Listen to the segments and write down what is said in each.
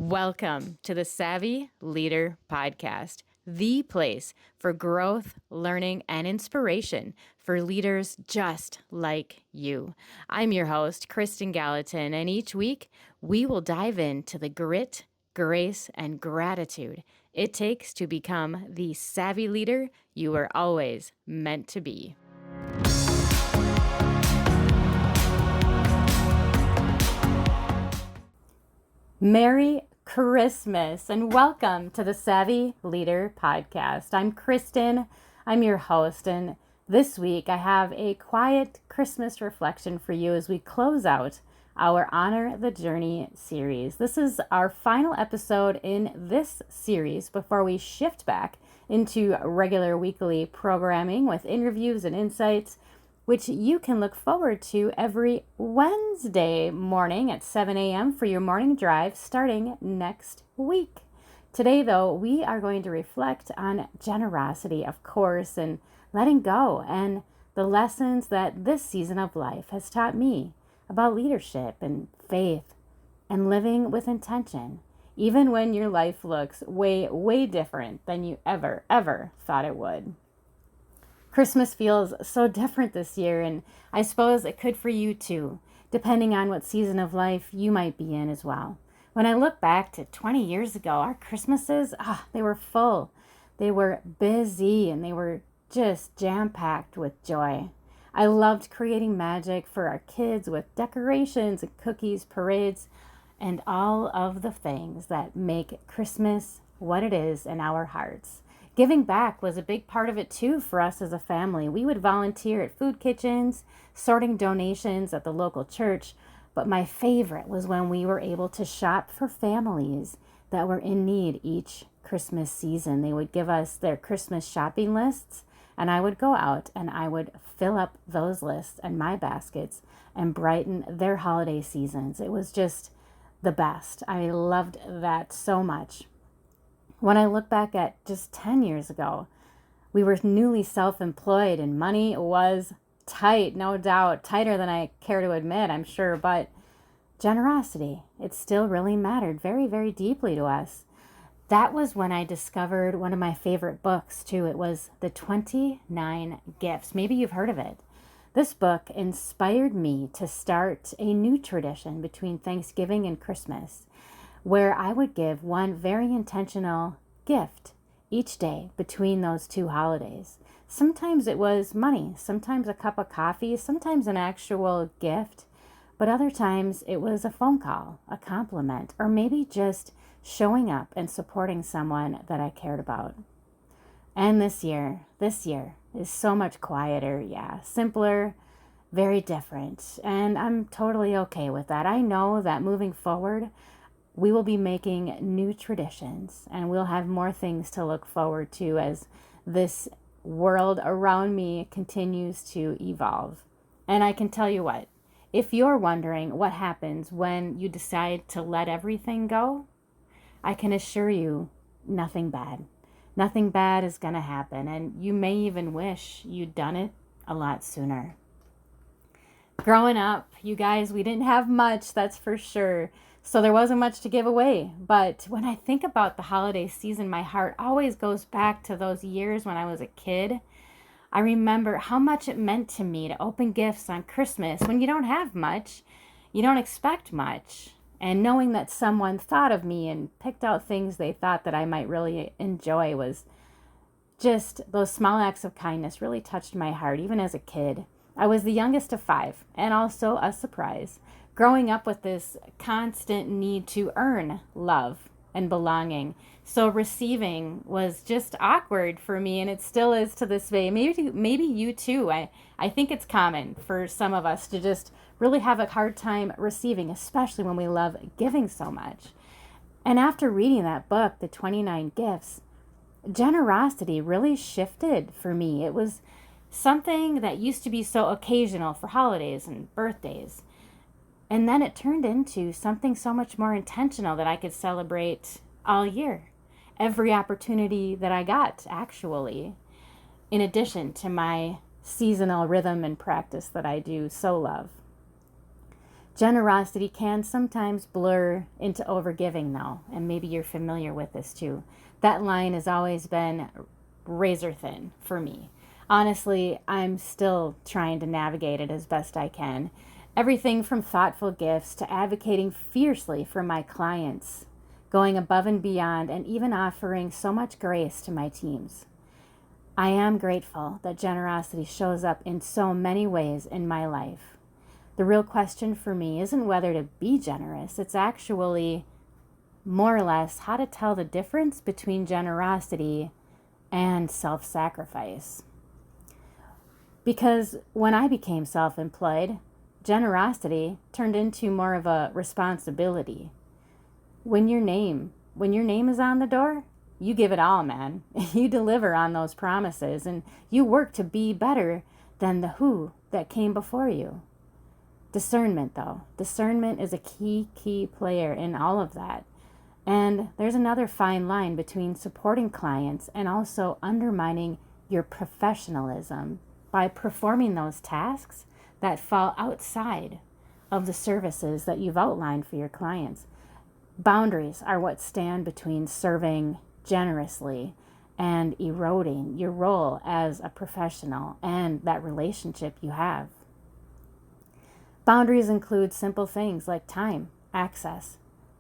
Welcome to the Savvy Leader Podcast, the place for growth, learning, and inspiration for leaders just like you. I'm your host, Kristin Gallatin, and each week we will dive into the grit, grace, and gratitude it takes to become the savvy leader you were always meant to be. Merry Christmas and welcome to the Savvy Leader Podcast. I'm Kristin, I'm your host, and this week I have a quiet Christmas reflection for you as we close out our Honor the Journey series. This is our final episode in this series before we shift back into regular weekly programming with interviews and insights, which you can look forward to every Wednesday morning at 7 a.m. for your morning drive starting next week. Today, though, we are going to reflect on generosity, of course, and letting go, and the lessons that this season of life has taught me about leadership and faith and living with intention, even when your life looks way, way different than you ever thought it would. Christmas feels so different this year, and I suppose it could for you too, depending on what season of life you might be in as well. When I look back to 20 years ago, our Christmases, they were full. They were busy, and they were just jam-packed with joy. I loved creating magic for our kids with decorations and cookies, parades, and all of the things that make Christmas what it is in our hearts. Giving back was a big part of it too for us as a family. We would volunteer at food kitchens, sorting donations at the local church, but my favorite was when we were able to shop for families that were in need each Christmas season. They would give us their Christmas shopping lists, and I would go out and I would fill up those lists and my baskets and brighten their holiday seasons. It was just the best. I loved that so much. When I look back at just 10 years ago, we were newly self-employed and money was tight, no doubt, tighter than I care to admit, I'm sure, but generosity, it still really mattered very, very deeply to us. That was when I discovered one of my favorite books too. It was The 29 Gifts. Maybe you've heard of it. This book inspired me to start a new tradition between Thanksgiving and Christmas, where I would give one very intentional gift each day between those two holidays. Sometimes it was money, sometimes a cup of coffee, sometimes an actual gift, but other times it was a phone call, a compliment, or maybe just showing up and supporting someone that I cared about. And this year is so much quieter, simpler, very different, and I'm totally okay with that. I know that moving forward, we will be making new traditions, and we'll have more things to look forward to as this world around me continues to evolve. And I can tell you what, if you're wondering what happens when you decide to let everything go, I can assure you nothing bad. Nothing bad is going to happen, and you may even wish you'd done it a lot sooner. Growing up, you guys, we didn't have much, that's for sure. So there wasn't much to give away. But when I think about the holiday season, my heart always goes back to those years when I was a kid. I remember how much it meant to me to open gifts on Christmas when you don't have much, you don't expect much. And knowing that someone thought of me and picked out things they thought that I might really enjoy was just, those small acts of kindness really touched my heart, even as a kid. I was the youngest of 5, and also a surprise. Growing up with this constant need to earn love and belonging. So receiving was just awkward for me, and it still is to this day. Maybe you too. I think it's common for some of us to just really have a hard time receiving, especially when we love giving so much. And after reading that book, The 29 Gifts, generosity really shifted for me. It was something that used to be so occasional for holidays and birthdays. And then it turned into something so much more intentional that I could celebrate all year. Every opportunity that I got, actually, in addition to my seasonal rhythm and practice that I do so love. Generosity can sometimes blur into overgiving, though, and maybe you're familiar with this too. That line has always been razor thin for me. Honestly, I'm still trying to navigate it as best I can. Everything from thoughtful gifts to advocating fiercely for my clients, going above and beyond, and even offering so much grace to my teams. I am grateful that generosity shows up in so many ways in my life. The real question for me isn't whether to be generous, it's actually more or less how to tell the difference between generosity and self-sacrifice. Because when I became self-employed, generosity turned into more of a responsibility. When your name is on the door, you give it all, man. You deliver on those promises and you work to be better than the who that came before you. Discernment, though. Discernment is a key player in all of that. And there's another fine line between supporting clients and also undermining your professionalism by performing those tasks that fall outside of the services that you've outlined for your clients. Boundaries are what stand between serving generously and eroding your role as a professional and that relationship you have. Boundaries include simple things like time, access,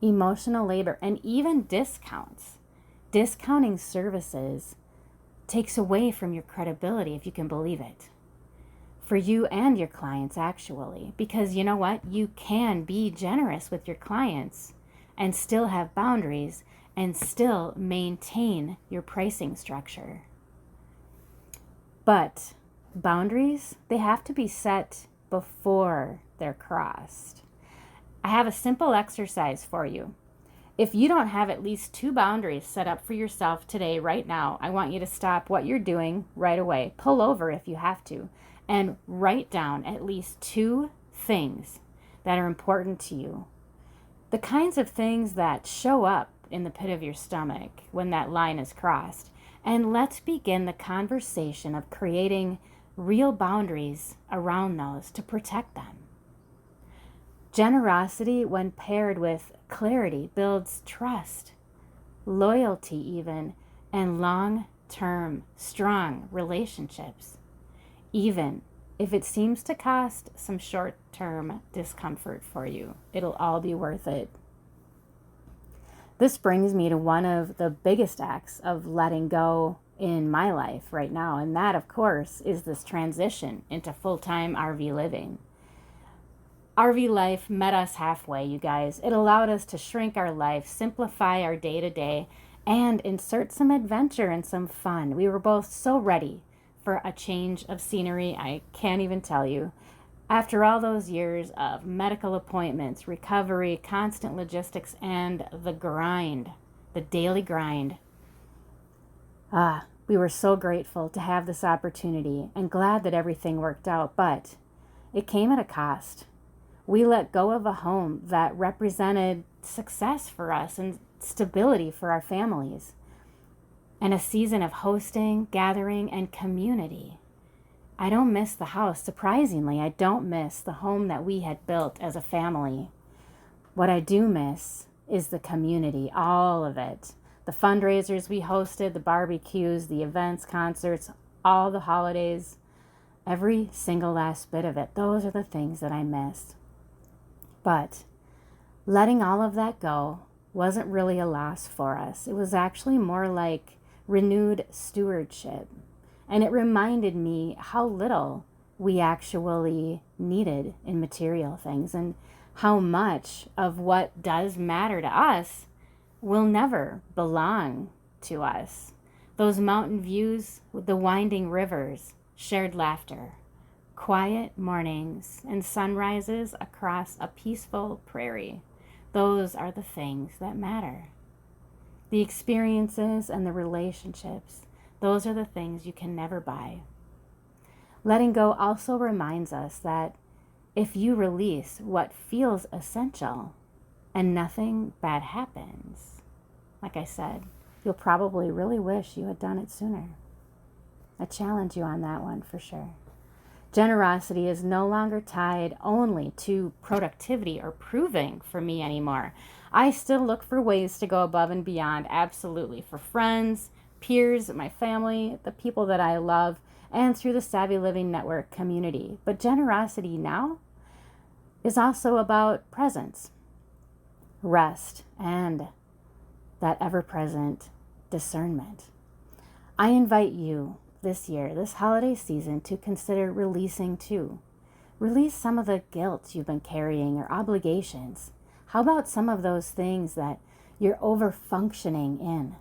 emotional labor, and even discounts. Discounting services takes away from your credibility, if you can believe it, for you and your clients, actually. Because you know what? You can be generous with your clients and still have boundaries and still maintain your pricing structure. But boundaries, they have to be set before they're crossed. I have a simple exercise for you. If you don't have at least 2 boundaries set up for yourself today, right now, I want you to stop what you're doing right away. Pull over if you have to, and write down at least 2 things that are important to you. The kinds of things that show up in the pit of your stomach when that line is crossed. And let's begin the conversation of creating real boundaries around those to protect them. Generosity, when paired with clarity, builds trust, loyalty even, and long-term, strong relationships, even if it seems to cost some short-term discomfort for you. It'll all be worth it. This brings me to one of the biggest acts of letting go in my life right now, and that, of course, is this transition into full-time RV living. RV life met us halfway, you guys. It allowed us to shrink our life, simplify our day-to-day, and insert some adventure and some fun. We were both so ready for a change of scenery, I can't even tell you. After all those years of medical appointments, recovery, constant logistics, and the grind, the daily grind, we were so grateful to have this opportunity and glad that everything worked out, but it came at a cost. We let go of a home that represented success for us and stability for our families, and a season of hosting, gathering, and community. I don't miss the house. Surprisingly, I don't miss the home that we had built as a family. What I do miss is the community, all of it. The fundraisers we hosted, the barbecues, the events, concerts, all the holidays, every single last bit of it. Those are the things that I miss. But letting all of that go wasn't really a loss for us. It was actually more like renewed stewardship. And it reminded me how little we actually needed in material things and how much of what does matter to us will never belong to us. Those mountain views with the winding rivers, shared laughter, quiet mornings, and sunrises across a peaceful prairie. Those are the things that matter. The experiences and the relationships, those are the things you can never buy. Letting go also reminds us that if you release what feels essential and nothing bad happens, like I said, you'll probably really wish you had done it sooner. I challenge you on that one for sure. Generosity is no longer tied only to productivity or proving for me anymore. I still look for ways to go above and beyond, absolutely, for friends, peers, my family, the people that I love, and through the Savvy Living Network community. But generosity now is also about presence, rest, and that ever-present discernment. I invite you this year, this holiday season, to consider releasing too. Release some of the guilt you've been carrying or obligations. How about some of those things that you're over-functioning in?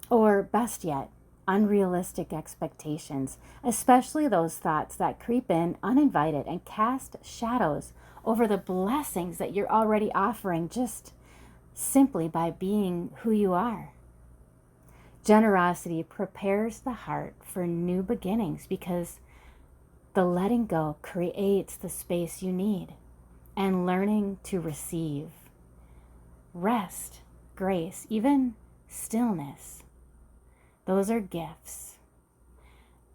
Or best yet, unrealistic expectations, especially those thoughts that creep in uninvited and cast shadows over the blessings that you're already offering just simply by being who you are. Generosity prepares the heart for new beginnings because the letting go creates the space you need, and learning to receive rest, grace, even stillness. Those are gifts,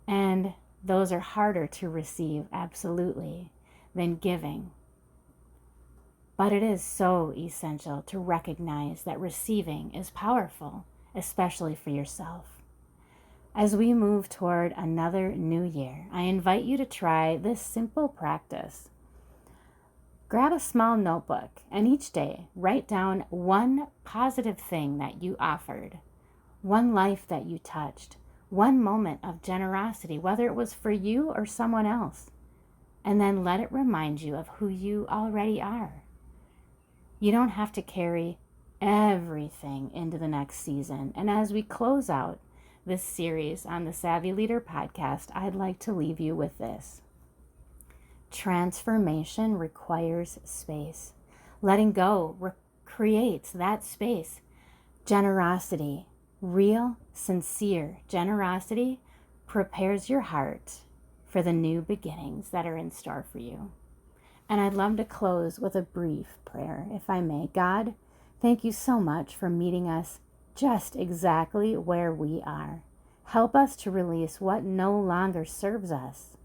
and those are harder to receive, absolutely, than giving. But it is so essential to recognize that receiving is powerful, especially for yourself. As we move toward another new year, I invite you to try this simple practice. Grab a small notebook and each day write down one positive thing that you offered, one life that you touched, one moment of generosity, whether it was for you or someone else, and then let it remind you of who you already are. You don't have to carry everything into the next season. And as we close out this series on the Savvy Leader podcast, I'd like to leave you with this. Transformation requires space. Letting go creates that space. Generosity, real, sincere generosity, prepares your heart for the new beginnings that are in store for you. And I'd love to close with a brief prayer, if I may. God, thank you so much for meeting us just exactly where we are. Help us to release what no longer serves us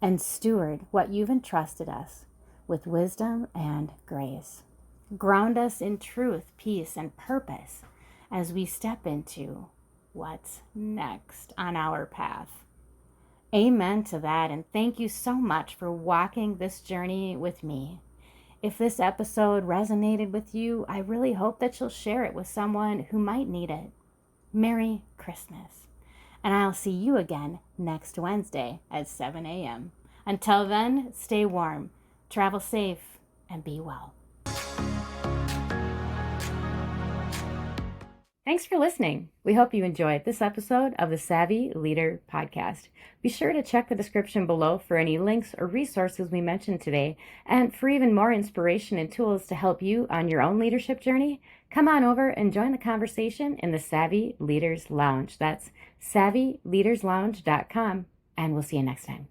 and steward what you've entrusted us with wisdom and grace. Ground us in truth, peace, and purpose as we step into what's next on our path. Amen to that, and thank you so much for walking this journey with me. If this episode resonated with you, I really hope that you'll share it with someone who might need it. Merry Christmas. And I'll see you again next Wednesday at 7 a.m. Until then, stay warm, travel safe, and be well. Thanks for listening. We hope you enjoyed this episode of the Savvy Leader podcast. Be sure to check the description below for any links or resources we mentioned today. And for even more inspiration and tools to help you on your own leadership journey, come on over and join the conversation in the Savvy Leaders Lounge. That's savvyleaderslounge.com. And we'll see you next time.